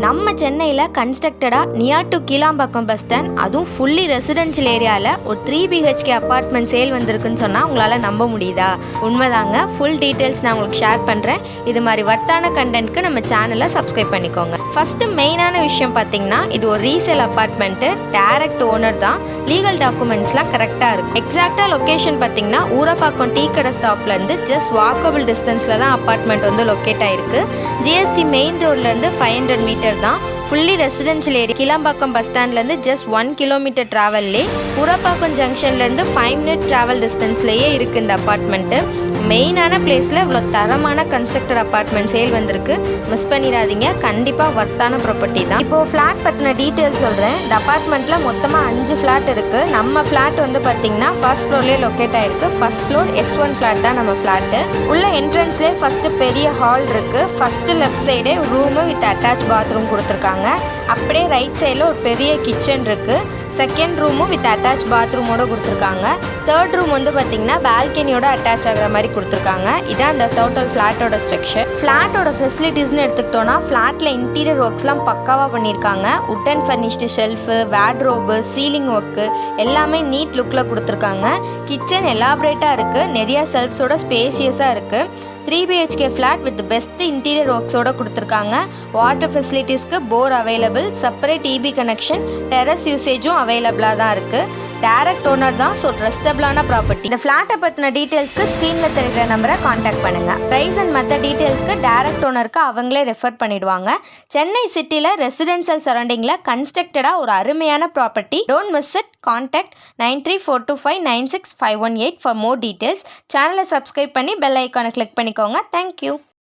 நம்ம சென்னையில் கன்ஸ்ட்ரக்டடாக near to Keelambakkam bus stand, அதுவும் ஃபுல்லி ரெசிடென்ஷியல் ஏரியாவில் ஒரு 3 BHK அப்பார்ட்மெண்ட் சேல் வந்திருக்குன்னு சொன்னால் உங்களால் நம்ப முடியுதா? உண்மைதாங்க. ஃபுல் டீட்டெயில்ஸ் நான் உங்களுக்கு ஷேர் பண்ணுறேன். இது மாதிரி வர்த்தான கண்டென்ட்க்கு நம்ம சேனலை சப்ஸ்கிரைப் பண்ணிக்கோங்க. ஃபஸ்ட்டு மெயினான விஷயம் பார்த்தீங்கன்னா, இது ஒரு ரீசேல் அப்பார்ட்மெண்ட்டு, டைரக்ட் ஓனர் தான், லீகல் டாக்குமெண்ட்ஸ்லாம் கரெக்டாக இருக்கும். எக்ஸாக்டாக லொக்கேஷன் பார்த்தீங்கன்னா ஊரப்பாக்கம் டீ கடை ஸ்டாப்லேருந்து ஜஸ்ட் வாக்கபிள் டிஸ்டன்ஸில் தான் அப்பார்ட்மெண்ட் வந்து லொக்கேட் ஆகிருக்கு. ஜிஎஸ்டி மெயின் ரோட்லேருந்து 500 மீட்டர் தான். Fully residential area. Keelambakkam bus ஸ்டாண்ட்லேருந்து ஜஸ்ட் 1 கிலோமீட்டர் ட்ராவல்லே, ஊரப்பாக்கம் ஜங்ஷன்லேருந்து 5 மினிட் ட்ராவல் டிஸ்டன்ஸ்லேயே இருக்குது இந்த அப்பார்ட்மெண்ட்டு. மெயினான பிளேஸில் இவ்வளோ தரமான கன்ஸ்ட்ரக்டட் அப்பார்ட்மெண்ட் சேல் வந்திருக்கு. மிஸ் பண்ணிடாதீங்க. கண்டிப்பாக வர்த்தான ப்ராப்பர்ட்டி தான். இப்போது ஃப்ளாட் பற்றின டீட்டெயில் சொல்கிறேன். இந்த அப்பார்ட்மெண்ட்டில் மொத்தமாக 5 ஃப்ளாட் இருக்குது. நம்ம ஃப்ளாட் வந்து பார்த்திங்கன்னா ஃபர்ஸ்ட் ஃப்ளோர்லேயே லொக்கேட் ஆகிருக்கு. ஃபர்ஸ்ட் ஃப்ளோர் S1 ஃப்ளாட் தான் நம்ம ஃப்ளாட்டு. உள்ள என்ட்ரன்ஸ்லேயே ஃபஸ்ட்டு பெரிய ஹால் இருக்குது. ஃபஸ்ட்டு லெஃப்ட் சைடே ரூமு வித் அட்டாச் பாத்ரூம் கொடுத்துருக்காங்க. அப்படியே ரைட் சைடில் ஒரு பெரிய கிச்சன் இருக்குது. செகண்ட் ரூமும் வித் அட்டாச் பாத்ரூமோட கொடுத்துருக்காங்க. தேர்ட் ரூம் வந்து பார்த்திங்கன்னா பால்கனியோட அட்டாச் ஆகிற மாதிரி கொடுத்துருக்காங்க. இதான் அந்த டோட்டல் ஃப்ளாட்டோட ஸ்ட்ரக்சர். ஃப்ளாட்டோட ஃபெசிலிட்டிஸ்னு எடுத்துக்கிட்டோன்னா, ஃப்ளாட்டில் இன்டீரியர் ஒர்க்ஸ்லாம் பக்காவாக பண்ணியிருக்காங்க. Wood and furnished shelf, wardrobe, ceiling work எல்லாமே நீட் லுக்கில் கொடுத்துருக்காங்க. கிச்சன் எலாபரேட்டாக இருக்குது. நிறையா செல்ஃப்ஸோட ஸ்பேசியஸாக இருக்குது. 3 BHK flat with best interior ஒர்க்ஸோட கொடுத்துருக்காங்க. வாட்டர் ஃபெசிலிட்டிஸ்க்கு bore available, separate EB connection, terrace யூசேஜும் அவைலபிளாக தான் இருக்குது. டைரக்ட் ஓனர் தான், ஸோ ட்ரஸ்டபிளான ப்ராப்பர்ட்டி. இந்த ஃப்ளாட்டை பற்றின டீட்டெயில்ஸ்க்கு ஸ்க்ரீனில் தெரிகிற நம்பரை காண்டாக்ட் பண்ணுங்கள். ப்ரைஸ் அண்ட் மற்ற டீட்டெயில்ஸ்க்கு டைரக்ட் ஓனருக்கு அவங்களே ரெஃபர் பண்ணிடுவாங்க. சென்னை சிட்டியில் ரெசிடென்ஷியல் சரௌண்டிங்கில் கன்ஸ்ட்ரக்டடாக ஒரு அருமையான property. Don't miss it. Contact 9342596518 for more details. சேனலை சப்ஸ்கிரைப் பண்ணி பெல் ஐக்கானை கிளிக் பண்ணிக்கோங்க. தேங்க்யூ.